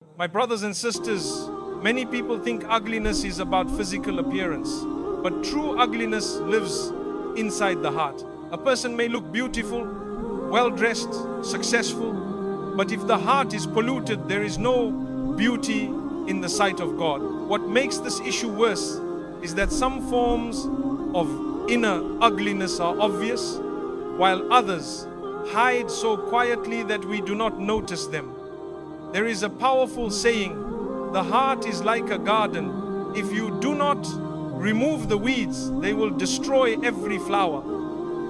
My brothers and sisters, many people think ugliness is about physical appearance, but true ugliness lives inside the heart. A person may look beautiful, well-dressed, successful, but if the heart is polluted, there is no beauty in the sight of God. What makes this issue worse is that some forms of inner ugliness are obvious, while others hide so quietly that we do not notice them. There is a powerful saying, the heart is like a garden. If you do not remove the weeds, they will destroy every flower.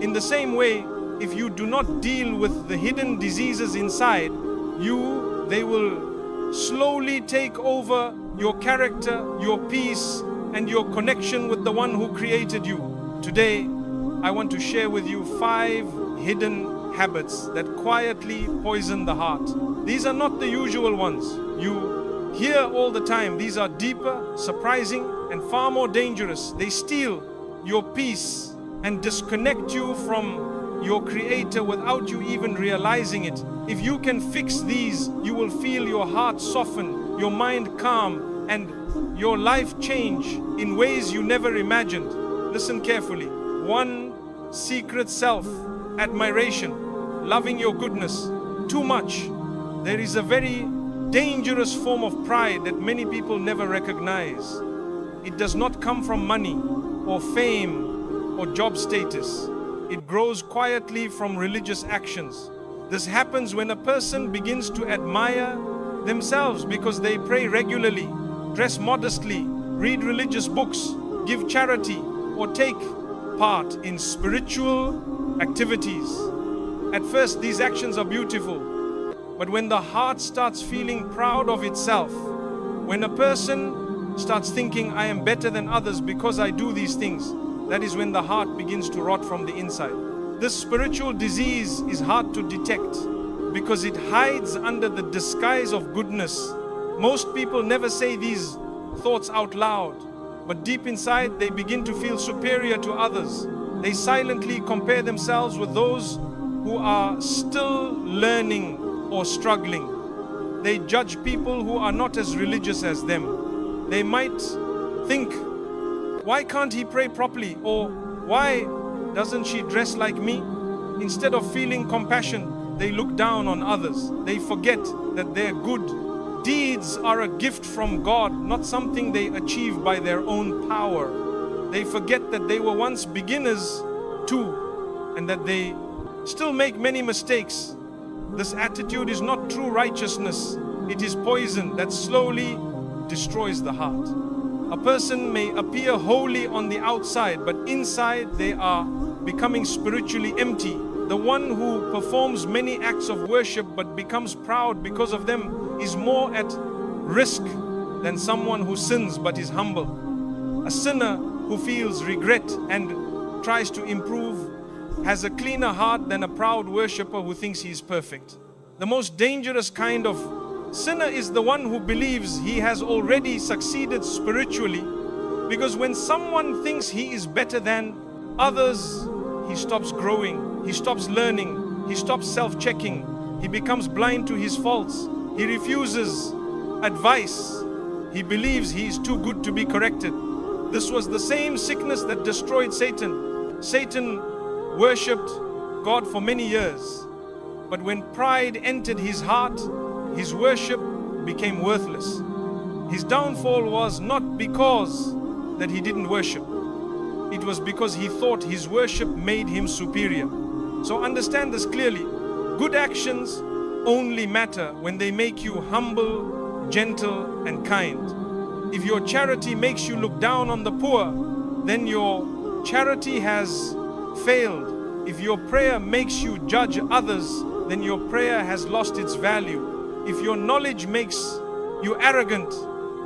In the same way, if you do not deal with the hidden diseases inside you, they will slowly take over your character, your peace, and your connection with the one who created you. Today, I want to share with you 5 hidden habits that quietly poison the heart. These are not the usual ones you hear all the time. These are deeper, surprising, and far more dangerous. They steal your peace and disconnect you from your Creator without you even realizing it. If you can fix these, you will feel your heart soften, your mind calm, and your life change in ways you never imagined. Listen carefully. 1. Secret self-admiration, loving your goodness too much. There is a very dangerous form of pride that many people never recognize. It does not come from money or fame or job status. It grows quietly from religious actions. This happens when a person begins to admire themselves because they pray regularly, dress modestly, read religious books, give charity, or take part in spiritual activities. At first, these actions are beautiful, but when the heart starts feeling proud of itself, when a person starts thinking, I am better than others because I do these things, that is when the heart begins to rot from the inside. This spiritual disease is hard to detect because it hides under the disguise of goodness. Most people never say these thoughts out loud, but deep inside they begin to feel superior to others. They silently compare themselves with those who are still learning or struggling. They judge people who are not as religious as them. They might think, why can't he pray properly? Or why doesn't she dress like me? Instead of feeling compassion, they look down on others. They forget that their good deeds are a gift from God, not something they achieve by their own power. They forget that they were once beginners too, and that they still make many mistakes. This attitude is not true righteousness. It is poison that slowly destroys the heart. A person may appear holy on the outside, but inside they are becoming spiritually empty. The one who performs many acts of worship but becomes proud because of them is more at risk than someone who sins but is humble. A sinner who feels regret and tries to improve has a cleaner heart than a proud worshipper who thinks he is perfect. The most dangerous kind of sinner is the one who believes he has already succeeded spiritually, because when someone thinks he is better than others, he stops growing, he stops learning, he stops self-checking, he becomes blind to his faults, he refuses advice, he believes he is too good to be corrected. This was the same sickness that destroyed Satan. Satan worshipped God for many years, but when pride entered his heart, his worship became worthless. His downfall was not because that he didn't worship. It was because he thought his worship made him superior. So understand this clearly. Good actions only matter when they make you humble, gentle, and kind. If your charity makes you look down on the poor, then your charity has failed. If your prayer makes you judge others, then your prayer has lost its value. If your knowledge makes you arrogant,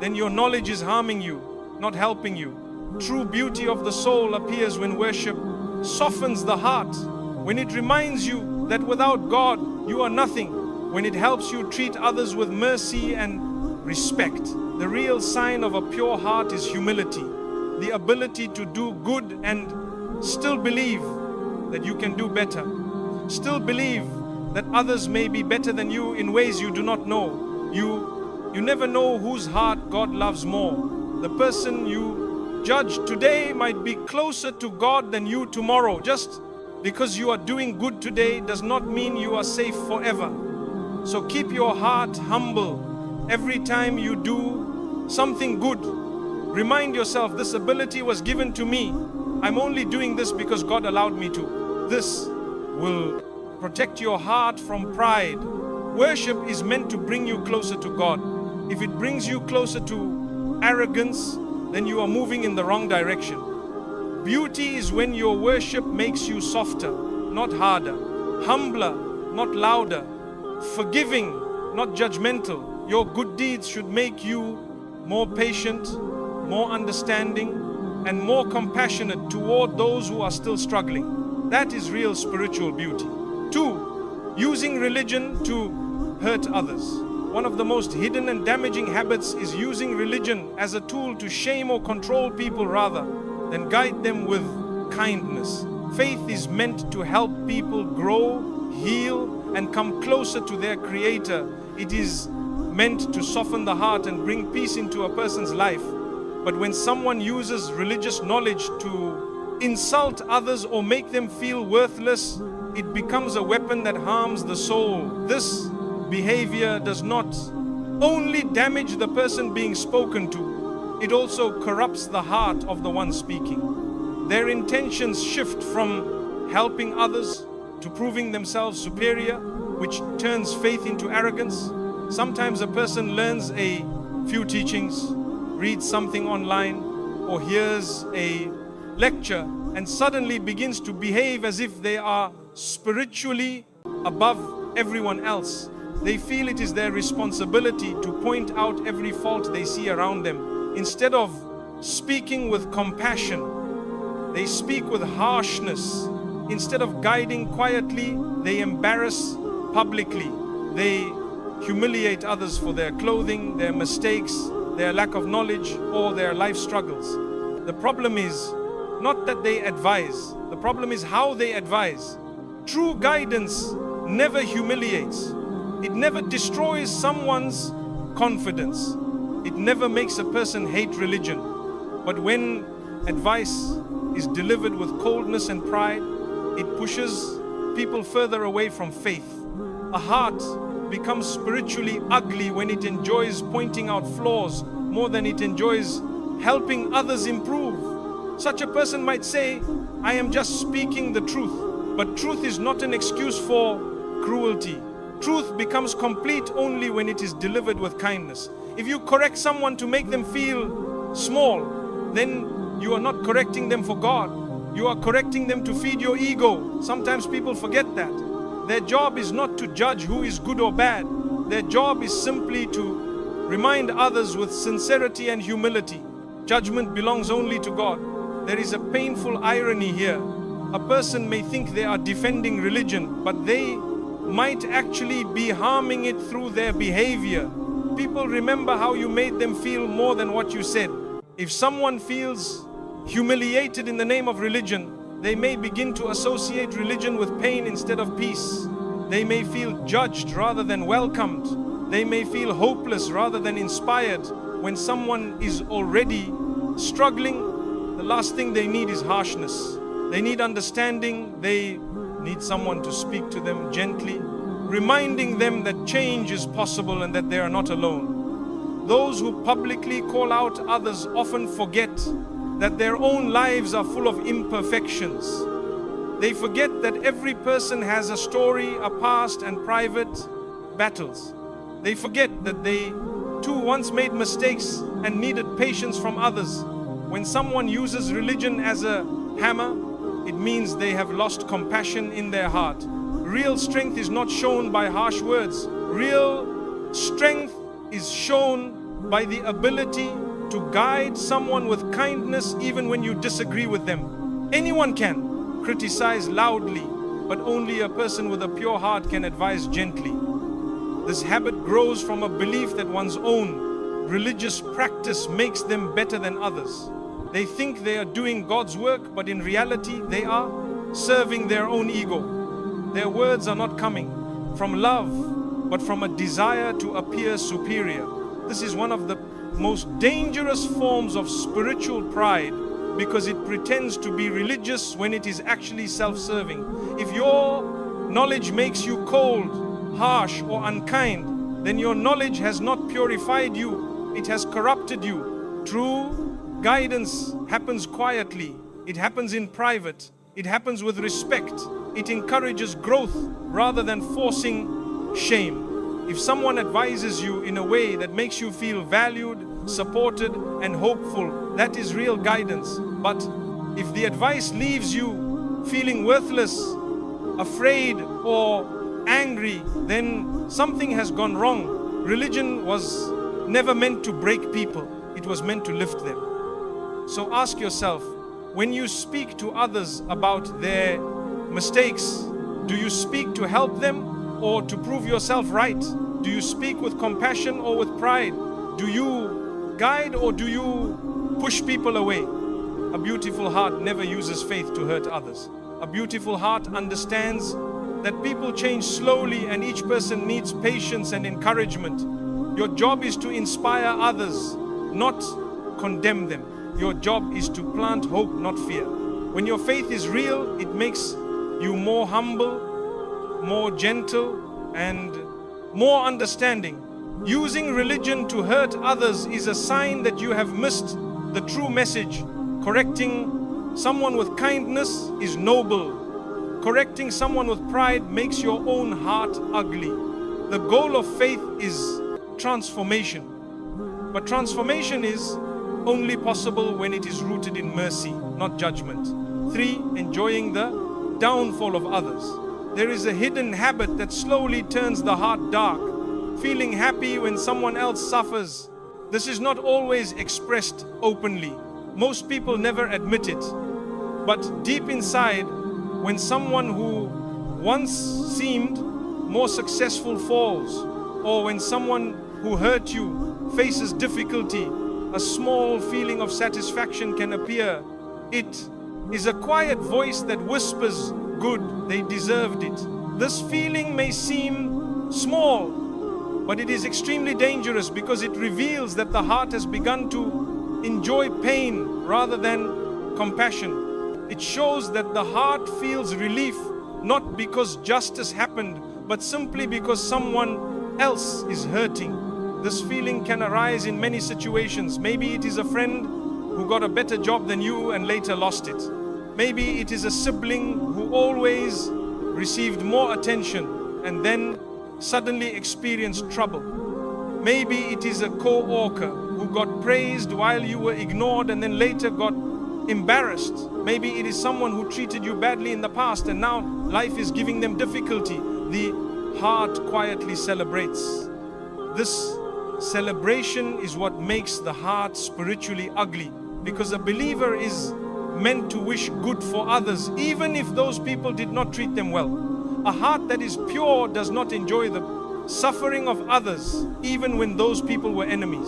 then your knowledge is harming you, not helping you. True beauty of the soul appears when worship softens the heart, when it reminds you that without God, you are nothing, when it helps you treat others with mercy and respect. The real sign of a pure heart is humility, the ability to do good and still believe that you can do better, still believe that others may be better than you in ways you do not know. You You never know whose heart God loves more. The person you judge today might be closer to God than you tomorrow. Just because you are doing good today does not mean you are safe forever. So keep your heart humble every time you do something good. Remind yourself, this ability was given to me. I'm only doing this because God allowed me to. This will protect your heart from pride. Worship is meant to bring you closer to God. If it brings you closer to arrogance, then you are moving in the wrong direction. Beauty is when your worship makes you softer, not harder. Humbler, not louder. Forgiving, not judgmental. Your good deeds should make you more patient, more understanding, and more compassionate toward those who are still struggling. That is real spiritual beauty. 2, using religion to hurt others. One of the most hidden and damaging habits is using religion as a tool to shame or control people rather than guide them with kindness. Faith is meant to help people grow, heal, and come closer to their Creator. It is meant to soften the heart and bring peace into a person's life. But when someone uses religious knowledge to insult others or make them feel worthless, it becomes a weapon that harms the soul. This behavior does not only damage the person being spoken to, it also corrupts the heart of the one speaking. Their intentions shift from helping others to proving themselves superior, which turns faith into arrogance. Sometimes a person learns a few teachings, reads something online, or hears a lecture and suddenly begins to behave as if they are spiritually above everyone else. They feel it is their responsibility to point out every fault they see around them. Instead of speaking with compassion, they speak with harshness. Instead of guiding quietly, they embarrass publicly. They humiliate others for their clothing, their mistakes, their lack of knowledge, or their life struggles. The problem is not that they advise. The problem is how they advise. True guidance never humiliates. It never destroys someone's confidence. It never makes a person hate religion. But when advice is delivered with coldness and pride, it pushes people further away from faith. A heart becomes spiritually ugly when it enjoys pointing out flaws more than it enjoys helping others improve. Such a person might say, I am just speaking the truth. But truth is not an excuse for cruelty. Truth becomes complete only when it is delivered with kindness. If you correct someone to make them feel small, then you are not correcting them for God. You are correcting them to feed your ego. Sometimes people forget that. Their job is not to judge who is good or bad. Their job is simply to remind others with sincerity and humility. Judgment belongs only to God. There is a painful irony here. A person may think they are defending religion, but they might actually be harming it through their behavior. People remember how you made them feel more than what you said. If someone feels humiliated in the name of religion, they may begin to associate religion with pain instead of peace. They may feel judged rather than welcomed. They may feel hopeless rather than inspired. When someone is already struggling, the last thing they need is harshness. They need understanding. They need someone to speak to them gently, reminding them that change is possible and that they are not alone. Those who publicly call out others often forget that their own lives are full of imperfections. They forget that every person has a story, a past, and private battles. They forget that they too once made mistakes and needed patience from others. When someone uses religion as a hammer, it means they have lost compassion in their heart. Real strength is not shown by harsh words. Real strength is shown by the ability to guide someone with kindness even when you disagree with them. Anyone can criticize loudly, but only a person with a pure heart can advise gently. This habit grows from a belief that one's own religious practice makes them better than others. They think they are doing God's work, but in reality, they are serving their own ego. Their words are not coming from love, but from a desire to appear superior. This is one of the most dangerous forms of spiritual pride, because it pretends to be religious when it is actually self-serving. If your knowledge makes you cold, harsh, or unkind, then your knowledge has not purified you, it has corrupted you. True guidance happens quietly, it happens in private, it happens with respect, it encourages growth rather than forcing shame. If someone advises you in a way that makes you feel valued, supported, and hopeful, that is real guidance. But if the advice leaves you feeling worthless, afraid, or angry, then something has gone wrong. Religion was never meant to break people, it was meant to lift them. So ask yourself, when you speak to others about their mistakes, do you speak to help them or to prove yourself right? Do you speak with compassion or with pride? Do you guide or do you push people away? A beautiful heart never uses faith to hurt others. A beautiful heart understands that people change slowly and each person needs patience and encouragement. Your job is to inspire others, not condemn them. Your job is to plant hope, not fear. When your faith is real, it makes you more humble, more gentle, and more understanding. Using religion to hurt others is a sign that you have missed the true message. Correcting someone with kindness is noble. Correcting someone with pride makes your own heart ugly. The goal of faith is transformation. But transformation is only possible when it is rooted in mercy, not judgment. 3. Enjoying the downfall of others. There is a hidden habit that slowly turns the heart dark. Feeling happy when someone else suffers. This is not always expressed openly. Most people never admit it. But deep inside, when someone who once seemed more successful falls, or when someone who hurt you faces difficulty, a small feeling of satisfaction can appear. It is a quiet voice that whispers, "Good, they deserved it." This feeling may seem small, but it is extremely dangerous because it reveals that the heart has begun to enjoy pain rather than compassion. It shows that the heart feels relief not because justice happened, but simply because someone else is hurting. This feeling can arise in many situations. Maybe it is a friend who got a better job than you and later lost it. Maybe it is a sibling who always received more attention and then suddenly experienced trouble. Maybe it is a co-worker who got praised while you were ignored and then later got embarrassed. Maybe it is someone who treated you badly in the past and now life is giving them difficulty. The heart quietly celebrates. This celebration is what makes the heart spiritually ugly, because a believer is meant to wish good for others even if those people did not treat them well. A heart that is pure does not enjoy the suffering of others even when those people were enemies.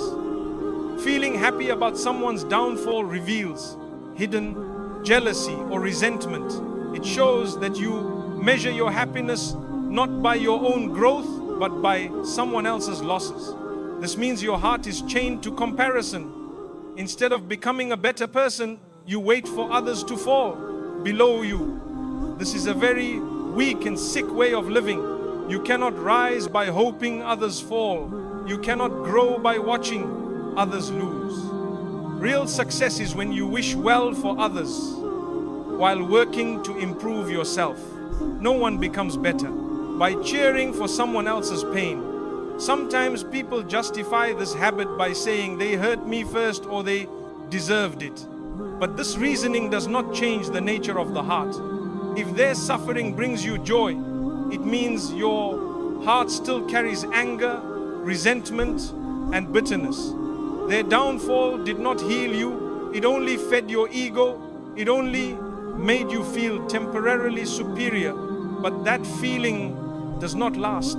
Feeling happy about someone's downfall reveals hidden jealousy or resentment. It shows that you measure your happiness not by your own growth but by someone else's losses. This means your heart is chained to comparison. Instead of becoming a better person, you wait for others to fall below you. This is a very weak and sick way of living. You cannot rise by hoping others fall. You cannot grow by watching others lose. Real success is when you wish well for others while working to improve yourself. No one becomes better by cheering for someone else's pain. Sometimes people justify this habit by saying they hurt me first or they deserved it. But this reasoning does not change the nature of the heart. If their suffering brings you joy, it means your heart still carries anger, resentment, and bitterness. Their downfall did not heal you, it only fed your ego, it only made you feel temporarily superior, but that feeling does not last.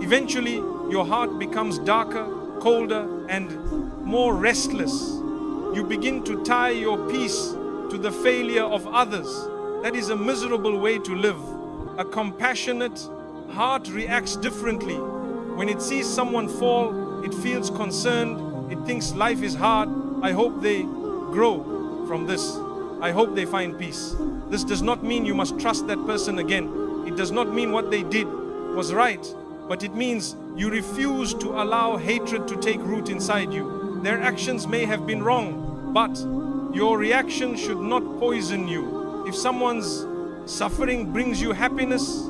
Eventually, your heart becomes darker, colder, and more restless. You begin to tie your peace to the failure of others. That is a miserable way to live. A compassionate heart reacts differently. When it sees someone fall, it feels concerned, it thinks life is hard. I hope they grow from this. I hope they find peace. This does not mean you must trust that person again. It does not mean what they did was right, but it means you refuse to allow hatred to take root inside you. Their actions may have been wrong, but your reaction should not poison you. If someone's suffering brings you happiness,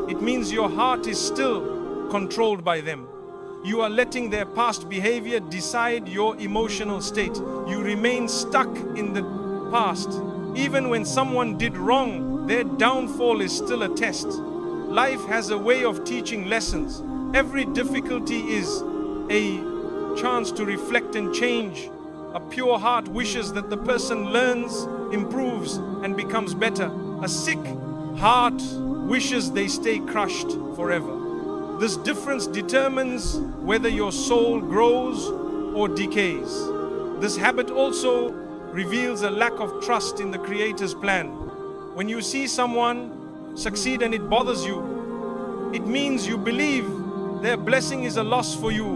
it means your heart is still controlled by them. You are letting their past behavior decide your emotional state. You remain stuck in the past. Even when someone did wrong, their downfall is still a test. Life has a way of teaching lessons. Every difficulty is a chance to reflect and change. A pure heart wishes that the person learns, improves, and becomes better. A sick heart wishes they stay crushed forever. This difference determines whether your soul grows or decays. This habit also reveals a lack of trust in the Creator's plan. When you see someone succeed and it bothers you, it means you believe their blessing is a loss for you.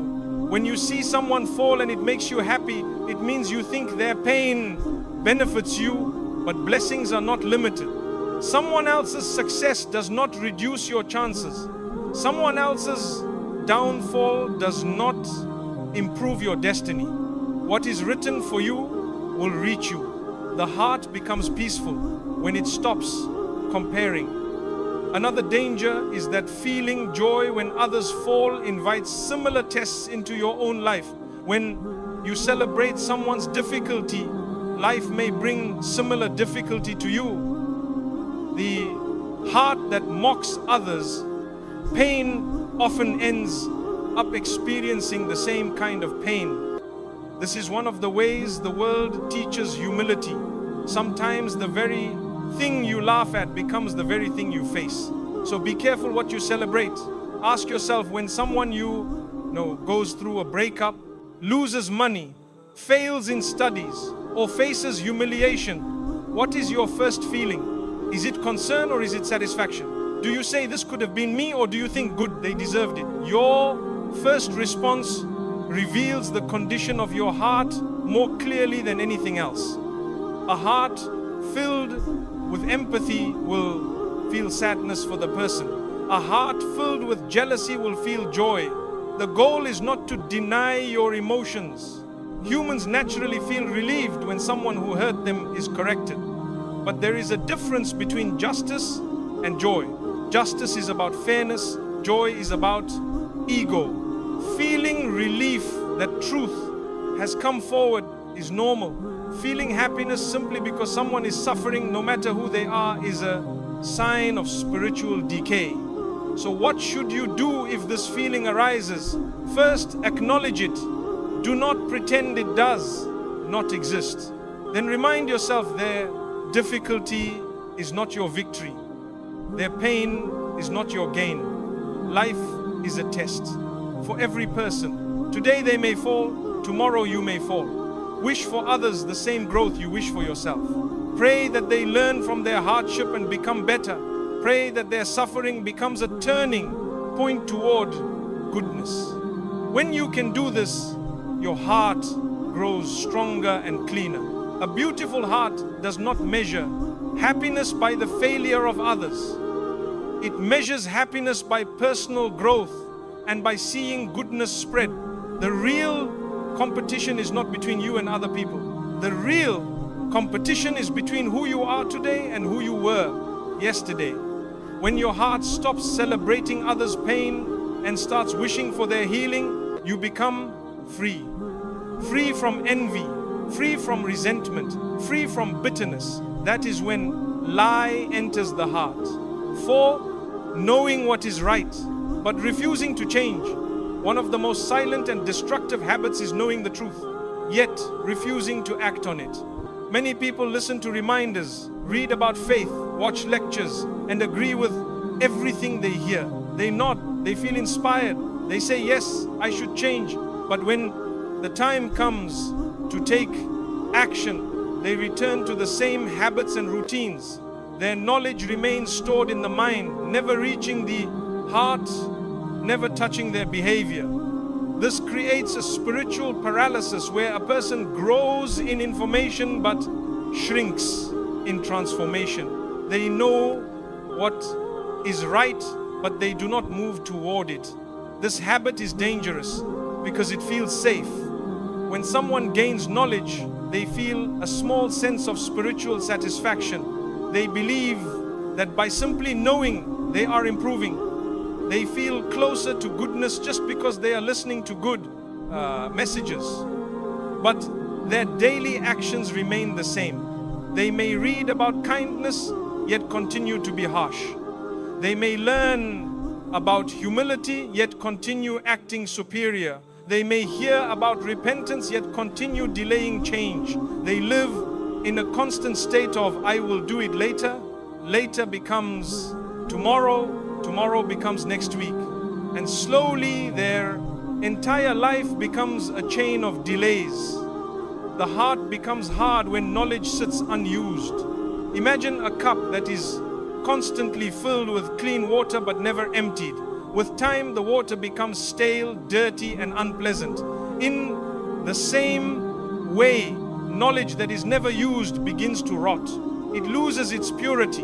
When you see someone fall and it makes you happy, it means you think their pain benefits you, but blessings are not limited. Someone else's success does not reduce your chances. Someone else's downfall does not improve your destiny. What is written for you will reach you. The heart becomes peaceful when it stops comparing. Another danger is that feeling joy when others fall invites similar tests into your own life. When you celebrate someone's difficulty, life may bring similar difficulty to you. The heart that mocks others, pain often ends up experiencing the same kind of pain. This is one of the ways the world teaches humility. Sometimes the very thing you laugh at becomes the very thing you face. So be careful what you celebrate. Ask yourself, when someone you know goes through a breakup, loses money, fails in studies, or faces humiliation, what is your first feeling? Is it concern or is it satisfaction? Do you say this could have been me, or do you think good, they deserved it? Your first response reveals the condition of your heart more clearly than anything else. A heart filled with empathy will feel sadness for the person. A heart filled with jealousy will feel joy. The goal is not to deny your emotions. Humans naturally feel relieved when someone who hurt them is corrected. But there is a difference between justice and joy. Justice is about fairness, joy is about ego. Feeling relief that truth has come forward is normal. Feeling happiness simply because someone is suffering, no matter who they are, is a sign of spiritual decay. So what should you do if this feeling arises? First, acknowledge it. Do not pretend it does not exist. Then remind yourself their difficulty is not your victory. Their pain is not your gain. Life is a test for every person. Today they may fall, tomorrow you may fall. Wish for others the same growth you wish for yourself. Pray that they learn from their hardship and become better. Pray that their suffering becomes a turning point toward goodness. When you can do this, your heart grows stronger and cleaner. A beautiful heart does not measure happiness by the failure of others. It measures happiness by personal growth and by seeing goodness spread. The real competition is not between you and other people. The real competition is between who you are today and who you were yesterday. When your heart stops celebrating others' pain and starts wishing for their healing, you become free. Free from envy, free from resentment, free from bitterness. That is when lie enters the heart. 4, knowing what is right, but refusing to change. One of the most silent and destructive habits is knowing the truth, yet refusing to act on it. Many people listen to reminders, read about faith, watch lectures, and agree with everything they hear. They nod, they feel inspired, they say, yes, I should change. But when the time comes to take action, they return to the same habits and routines. Their knowledge remains stored in the mind, never reaching the heart, never touching their behavior. This creates a spiritual paralysis where a person grows in information but shrinks in transformation. They know what is right, but they do not move toward it. This habit is dangerous because it feels safe. When someone gains knowledge, they feel a small sense of spiritual satisfaction. They believe that by simply knowing they are improving. They feel closer to goodness just because they are listening to good messages. But their daily actions remain the same. They may read about kindness, yet continue to be harsh. They may learn about humility, yet continue acting superior. They may hear about repentance, yet continue delaying change. They live in a constant state of, I will do it later. Later becomes tomorrow. Tomorrow becomes next week. And slowly their entire life becomes a chain of delays. The heart becomes hard when knowledge sits unused. Imagine a cup that is constantly filled with clean water but never emptied. With time, the water becomes stale, dirty, and unpleasant. In the same way, knowledge that is never used begins to rot. It loses its purity.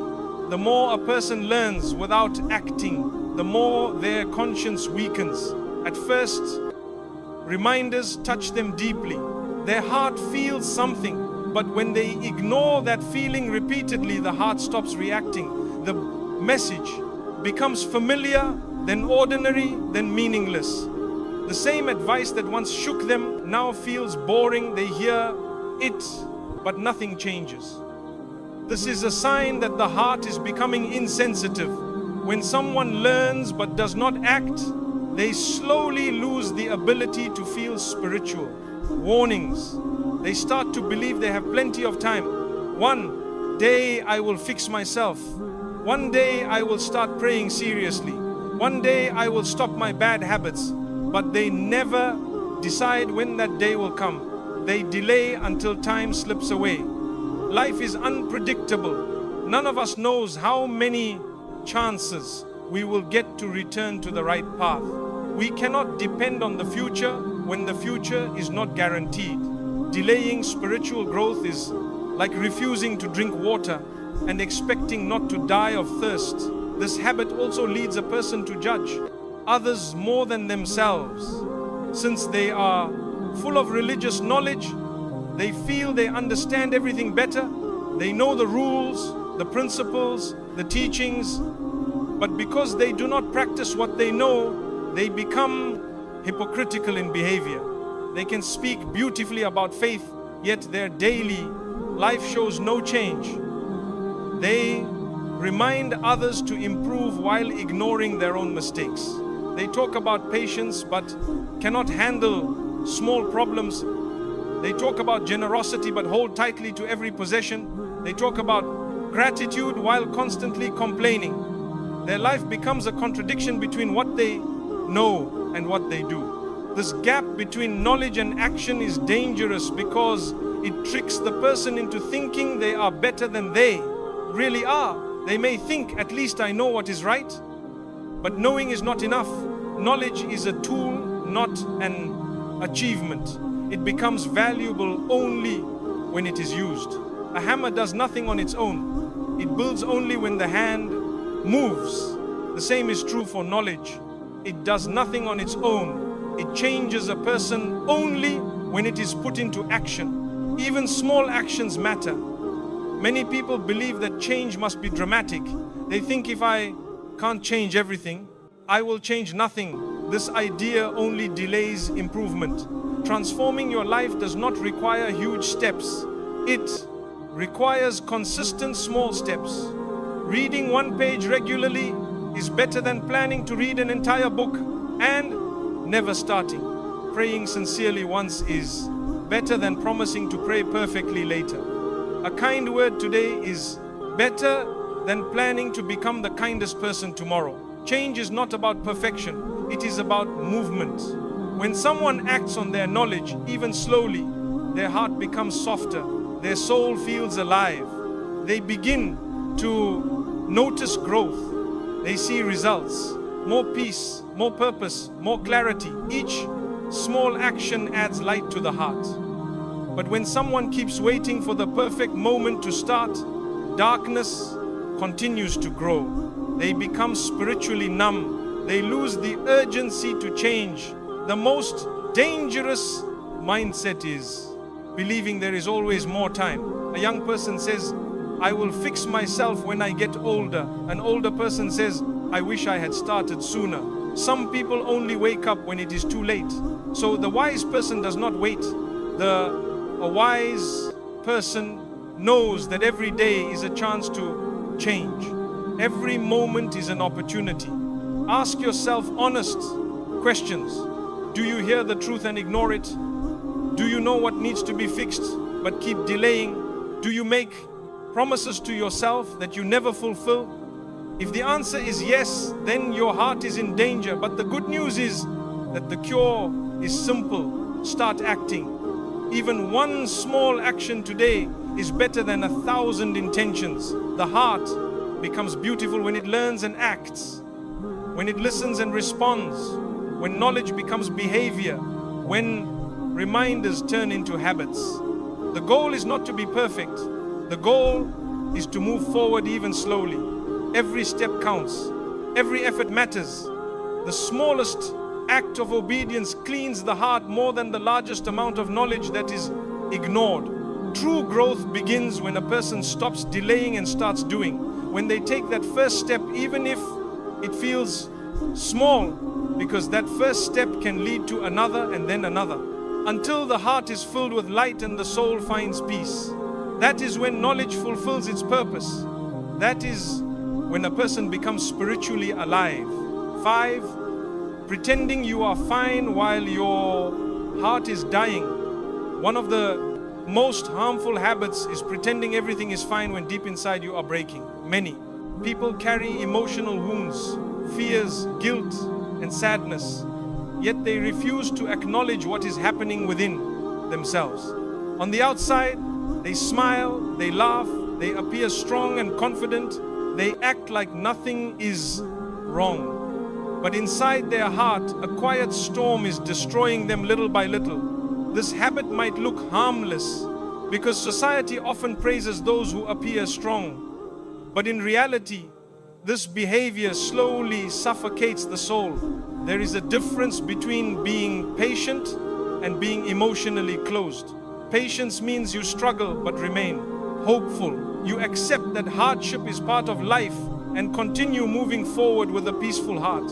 The more a person learns without acting, the more their conscience weakens. At first, reminders touch them deeply. Their heart feels something, but when they ignore that feeling repeatedly, the heart stops reacting. The message becomes familiar, then ordinary, then meaningless. The same advice that once shook them now feels boring. They hear it, but nothing changes. This is a sign that the heart is becoming insensitive. When someone learns but does not act, they slowly lose the ability to feel spiritual. Warnings. They start to believe they have plenty of time. One day I will fix myself. One day I will start praying seriously. One day I will stop my bad habits. But they never decide when that day will come. They delay until time slips away. Life is unpredictable. None of us knows how many chances we will get to return to the right path. We cannot depend on the future when the future is not guaranteed. Delaying spiritual growth is like refusing to drink water and expecting not to die of thirst. This habit also leads a person to judge others more than themselves. Since they are full of religious knowledge, they feel they understand everything better. They know the rules, the principles, the teachings. But because they do not practice what they know, they become hypocritical in behavior. They can speak beautifully about faith, yet their daily life shows no change. They remind others to improve while ignoring their own mistakes. They talk about patience but cannot handle small problems. They talk about generosity but hold tightly to every possession. They talk about gratitude while constantly complaining. Their life becomes a contradiction between what they know and what they do. This gap between knowledge and action is dangerous because it tricks the person into thinking they are better than they really are. They may think, at least I know what is right. But knowing is not enough. Knowledge is a tool, not an achievement. It becomes valuable only when it is used. A hammer does nothing on its own. It builds only when the hand moves. The same is true for knowledge. It does nothing on its own. It changes a person only when it is put into action. Even small actions matter. Many people believe that change must be dramatic. They think if I can't change everything, I will change nothing. This idea only delays improvement. Transforming your life does not require huge steps. It requires consistent small steps. Reading one page regularly is better than planning to read an entire book and never starting. Praying sincerely once is better than promising to pray perfectly later. A kind word today is better than planning to become the kindest person tomorrow. Change is not about perfection, it is about movement. When someone acts on their knowledge, even slowly, their heart becomes softer, their soul feels alive. They begin to notice growth. They see results, more peace, more purpose, more clarity. Each Small action adds light to the heart. But when someone keeps waiting for the perfect moment to start, darkness continues to grow. They become spiritually numb. They lose the urgency to change. The most dangerous mindset is believing there is always more time. A young person says, I will fix myself when I get older. An older person says, I wish I had started sooner. Some people only wake up when it is too late. So the wise person does not wait. A wise person knows that every day is a chance to change. Every moment is an opportunity. Ask yourself honest questions. Do you hear the truth and ignore it? Do you know what needs to be fixed but keep delaying? Do you make promises to yourself that you never fulfill? If the answer is yes, then your heart is in danger. But the good news is that the cure is simple. Start acting. Even one small action today is better than 1,000 intentions. The heart becomes beautiful when it learns and acts, when it listens and responds, when knowledge becomes behavior, when reminders turn into habits. The goal is not to be perfect. The goal is to move forward even slowly. Every step counts. Every effort matters. The smallest act of obedience cleans the heart more than the largest amount of knowledge that is ignored. True growth begins when a person stops delaying and starts doing. When they take that first step, even if it feels small, because that first step can lead to another and then another, until the heart is filled with light and the soul finds peace. That is when knowledge fulfills its purpose. That is when a person becomes spiritually alive. 5, pretending you are fine while your heart is dying. One of the most harmful habits is pretending everything is fine when deep inside you are breaking. Many people carry emotional wounds, fears, guilt, and sadness, yet they refuse to acknowledge what is happening within themselves. On the outside, they smile, they laugh, they appear strong and confident, they act like nothing is wrong. But inside their heart, a quiet storm is destroying them little by little. This habit might look harmless because society often praises those who appear strong. But in reality, this behavior slowly suffocates the soul. There is a difference between being patient and being emotionally closed. Patience means you struggle but remain hopeful. You accept that hardship is part of life and continue moving forward with a peaceful heart.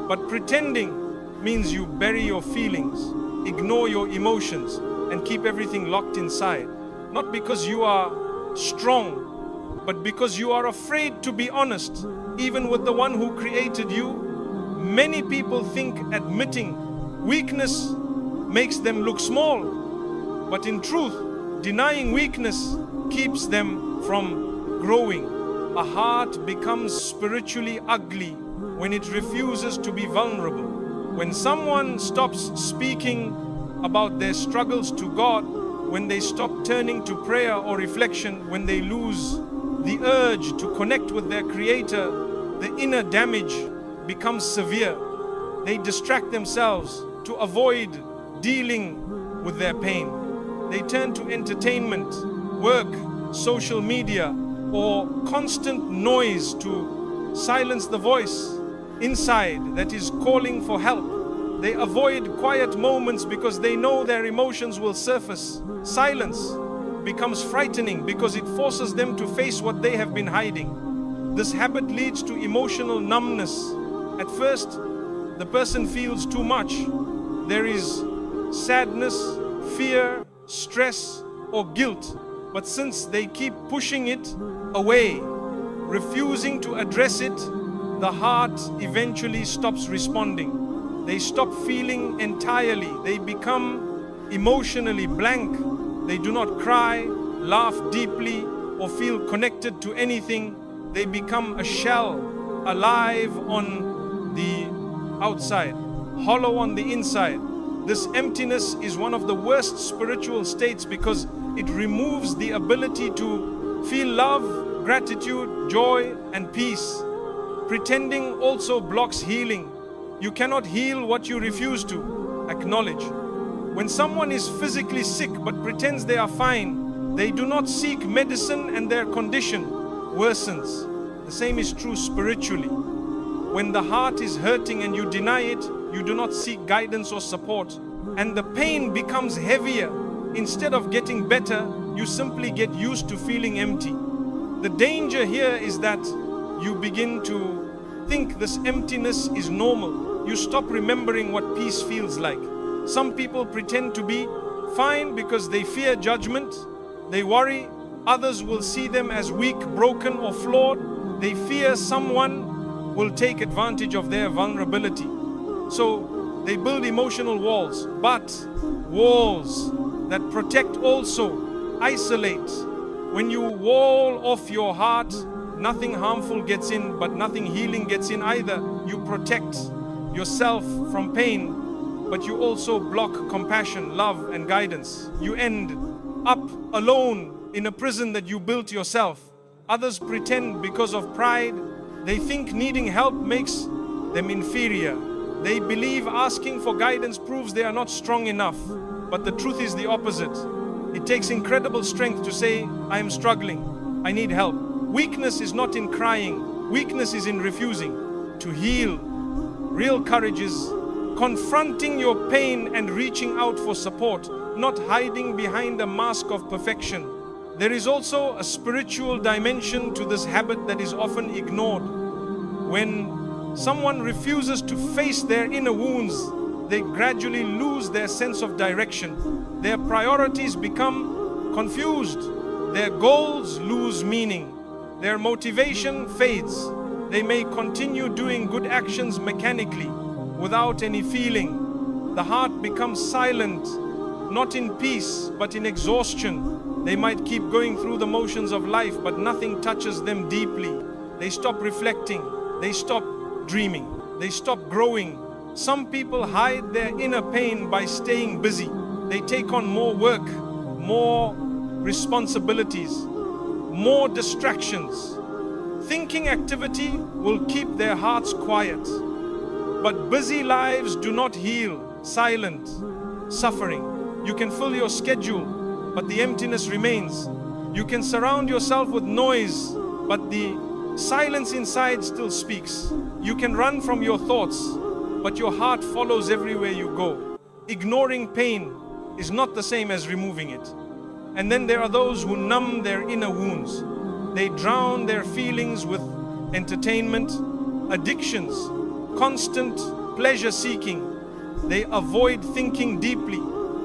But pretending means you bury your feelings, ignore your emotions, and keep everything locked inside. Not because you are strong, but because you are afraid to be honest, even with the one who created you. Many people think admitting weakness makes them look small, but in truth, denying weakness keeps them from growing. A heart becomes spiritually ugly when it refuses to be vulnerable. When someone stops speaking about their struggles to God, when they stop turning to prayer or reflection, when they lose the urge to connect with their Creator, the inner damage becomes severe. They distract themselves to avoid dealing with their pain. They turn to entertainment, work, social media, or constant noise to silence the voice inside that is calling for help. They avoid quiet moments because they know their emotions will surface. Silence becomes frightening because it forces them to face what they have been hiding. This habit leads to emotional numbness. At first, the person feels too much. There is sadness, fear, stress, or guilt. But since they keep pushing it away, refusing to address it, the heart eventually stops responding. They stop feeling entirely. They become emotionally blank. They do not cry, laugh deeply, or feel connected to anything. They become a shell, alive on the outside, hollow on the inside. This emptiness is one of the worst spiritual states because it removes the ability to feel love, gratitude, joy, and peace. Pretending also blocks healing. You cannot heal what you refuse to. acknowledge. When someone is physically sick but pretends they are fine, they do not seek medicine and their condition worsens. The same is true spiritually. When the heart is hurting and you deny it, you do not seek guidance or support, and the pain becomes heavier. Instead of getting better, you simply get used to feeling empty. The danger here is that you begin to think this emptiness is normal. You stop remembering what peace feels like. Some people pretend to be fine because they fear judgment. They worry others will see them as weak, broken, or flawed. They fear someone will take advantage of their vulnerability. So they build emotional walls, but walls that protect also isolate. When you wall off your heart, nothing harmful gets in, but nothing healing gets in either. You protect yourself from pain, but you also block compassion, love, and guidance. You end up alone in a prison that you built yourself. Others pretend because of pride. They think needing help makes them inferior. They believe asking for guidance proves they are not strong enough. But the truth is the opposite. It takes incredible strength to say, I am struggling, I need help. Weakness is not in crying. Weakness is in refusing to heal. Real courage is confronting your pain and reaching out for support, not hiding behind a mask of perfection. There is also a spiritual dimension to this habit that is often ignored. When someone refuses to face their inner wounds, they gradually lose their sense of direction. Their priorities become confused. Their goals lose meaning. Their motivation fades. They may continue doing good actions mechanically, without any feeling. The heart becomes silent, not in peace, but in exhaustion. They might keep going through the motions of life, but nothing touches them deeply. They stop reflecting. They stop dreaming. They stop growing. Some people hide their inner pain by staying busy. They take on more work, more responsibilities, more distractions. Thinking activity will keep their hearts quiet. But busy lives do not heal silent suffering. You can fill your schedule, but the emptiness remains. You can surround yourself with noise, but the silence inside still speaks. You can run from your thoughts, but your heart follows everywhere you go. Ignoring pain is not the same as removing it. And then there are those who numb their inner wounds. They drown their feelings with entertainment, addictions, constant pleasure seeking. They avoid thinking deeply.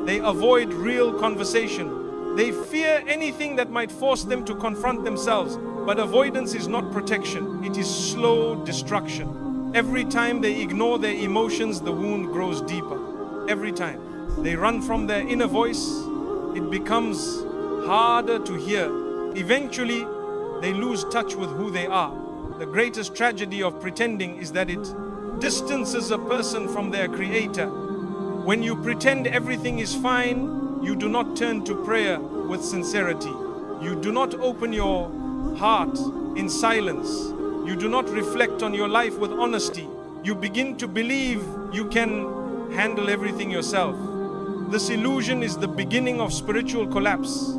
They avoid real conversation. They fear anything that might force them to confront themselves. But avoidance is not protection. It is slow destruction. Every time they ignore their emotions, the wound grows deeper. Every time they run from their inner voice, it becomes harder to hear. Eventually, they lose touch with who they are. The greatest tragedy of pretending is that it distances a person from their creator. When you pretend everything is fine, you do not turn to prayer with sincerity. You do not open your heart in silence. You do not reflect on your life with honesty. You begin to believe you can handle everything yourself. This illusion is the beginning of spiritual collapse.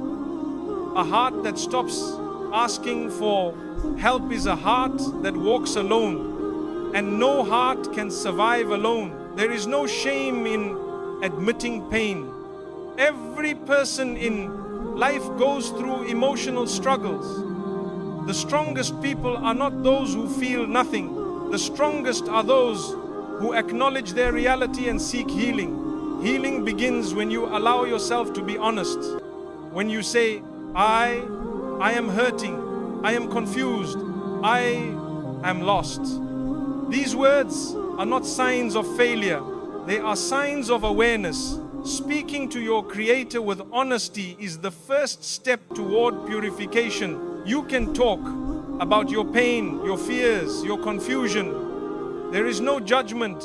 A heart that stops asking for help is a heart that walks alone, and no heart can survive alone. There is no shame in admitting pain. Every person in life goes through emotional struggles. The strongest people are not those who feel nothing. The strongest are those who acknowledge their reality and seek healing. Healing begins when you allow yourself to be honest. When you say, I am hurting, I am confused, I am lost. These words are not signs of failure. They are signs of awareness. Speaking to your Creator with honesty is the first step toward purification. You can talk about your pain, your fears, your confusion. There is no judgment.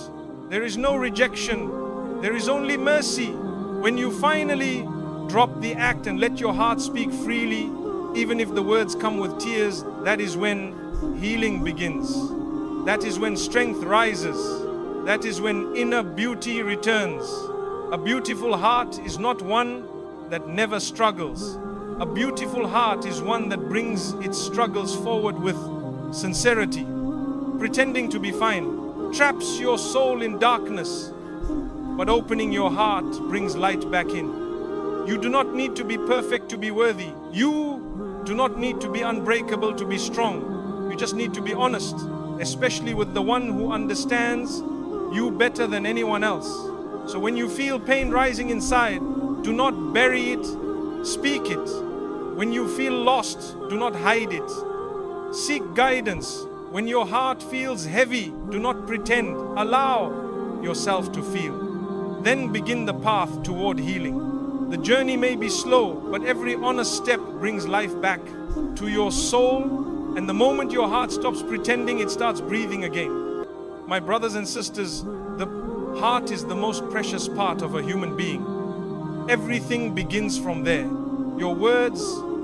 There is no rejection. There is only mercy. When you finally drop the act and let your heart speak freely, even if the words come with tears, that is when healing begins. That is when strength rises. that is when inner beauty returns. A beautiful heart is not one that never struggles. A beautiful heart is one that brings its struggles forward with sincerity. Pretending to be fine traps your soul in darkness, but opening your heart brings light back in. You do not need to be perfect to be worthy. You do not need to be unbreakable to be strong. You just need to be honest, especially with the one who understands you better than anyone else. So when you feel pain rising inside, do not bury it, speak it. When you feel lost, do not hide it. Seek guidance. When your heart feels heavy, do not pretend. Allow yourself to feel. Then begin the path toward healing. The journey may be slow, but every honest step brings life back to your soul. And the moment your heart stops pretending, it starts breathing again. My brothers and sisters, the heart is the most precious part of a human being. Everything begins from there. Your words,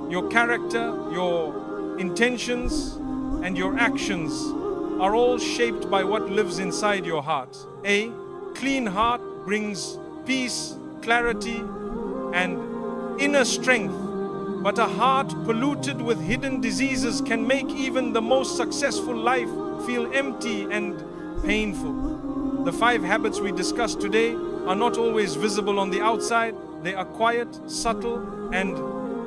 your character, your intentions, and your actions are all shaped by what lives inside your heart. A clean heart brings peace, clarity, and inner strength. But a heart polluted with hidden diseases can make even the most successful life feel empty and painful. The 5 habits we discussed today are not always visible on the outside. They are quiet, subtle, and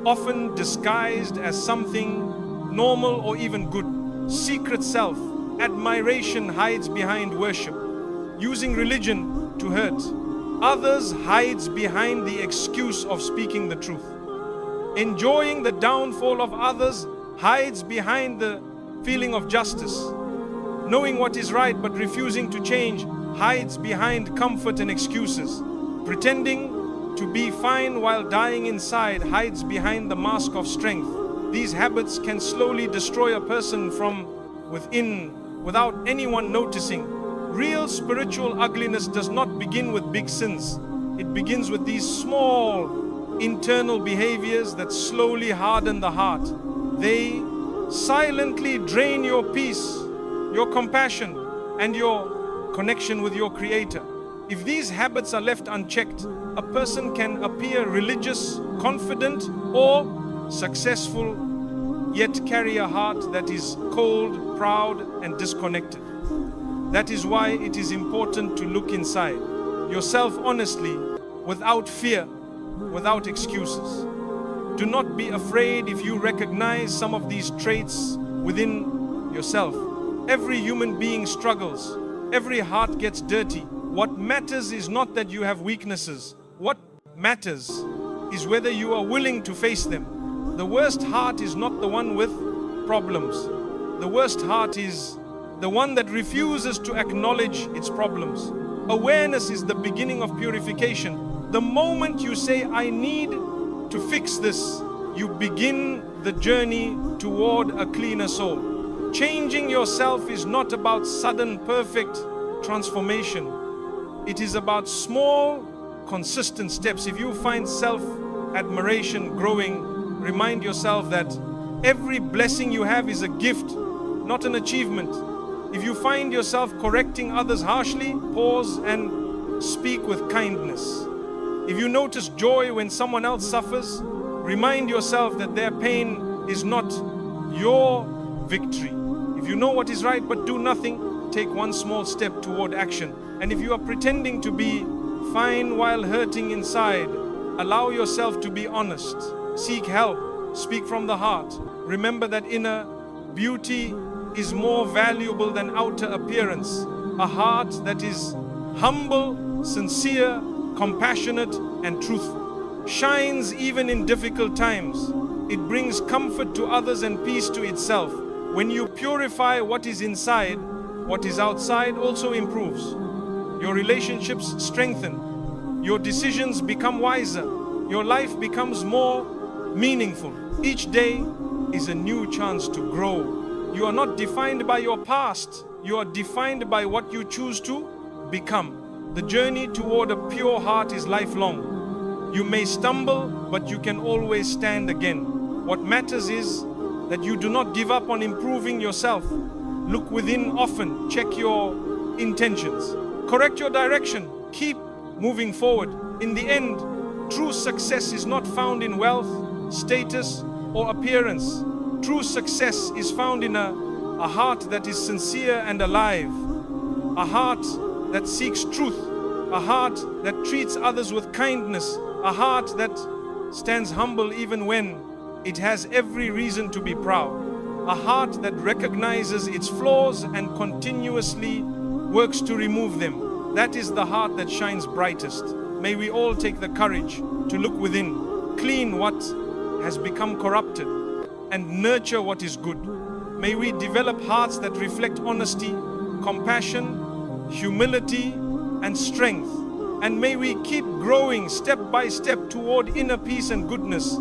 often disguised as something normal or even good. Secret self, admiration hides behind worship. Using religion to hurt others hides behind the excuse of speaking the truth. Enjoying the downfall of others hides behind the feeling of justice. Knowing what is right but refusing to change hides behind comfort and excuses. Pretending to be fine while dying inside hides behind the mask of strength. These habits can slowly destroy a person from within without anyone noticing. Real spiritual ugliness does not begin with big sins. It begins with these small internal behaviors that slowly harden the heart. They silently drain your peace, your compassion, and your connection with your Creator. If these habits are left unchecked, a person can appear religious, confident, or successful, yet carry a heart that is cold, proud, and disconnected. That is why it is important to look inside yourself honestly, without fear, without excuses. Do not be afraid if you recognize some of these traits within yourself. Every human being struggles. Every heart gets dirty. What matters is not that you have weaknesses. What matters is whether you are willing to face them. The worst heart is not the one with problems. The worst heart is the one that refuses to acknowledge its problems. Awareness is the beginning of purification. The moment you say, I need to fix this, you begin the journey toward a cleaner soul. Changing yourself is not about sudden, perfect transformation. It is about small, consistent steps. If you find self-admiration growing, remind yourself that every blessing you have is a gift, not an achievement. If you find yourself correcting others harshly, pause and speak with kindness. If you notice joy when someone else suffers, remind yourself that their pain is not your victory. If you know what is right but do nothing, take one small step toward action. And if you are pretending to be fine while hurting inside, allow yourself to be honest. Seek help. Speak from the heart. Remember that inner beauty is more valuable than outer appearance. A heart that is humble, sincere, compassionate, and truthful shines even in difficult times. It brings comfort to others and peace to itself. When you purify what is inside, what is outside also improves. Your relationships strengthen. Your decisions become wiser. Your life becomes more meaningful. Each day is a new chance to grow. You are not defined by your past. You are defined by what you choose to become. The journey toward a pure heart is lifelong. You may stumble, but you can always stand again. What matters is that you do not give up on improving yourself. Look within often. Check your intentions. Correct your direction. Keep moving forward. In the end, true success is not found in wealth, status, or appearance. True success is found in a heart that is sincere and alive, a heart that seeks truth, a heart that treats others with kindness, a heart that stands humble even when it has every reason to be proud, a heart that recognizes its flaws and continuously works to remove them. That is the heart that shines brightest. May we all take the courage to look within, clean what has become corrupted, and nurture what is good. May we develop hearts that reflect honesty, compassion, humility, and strength. And may we keep growing step by step toward inner peace and goodness.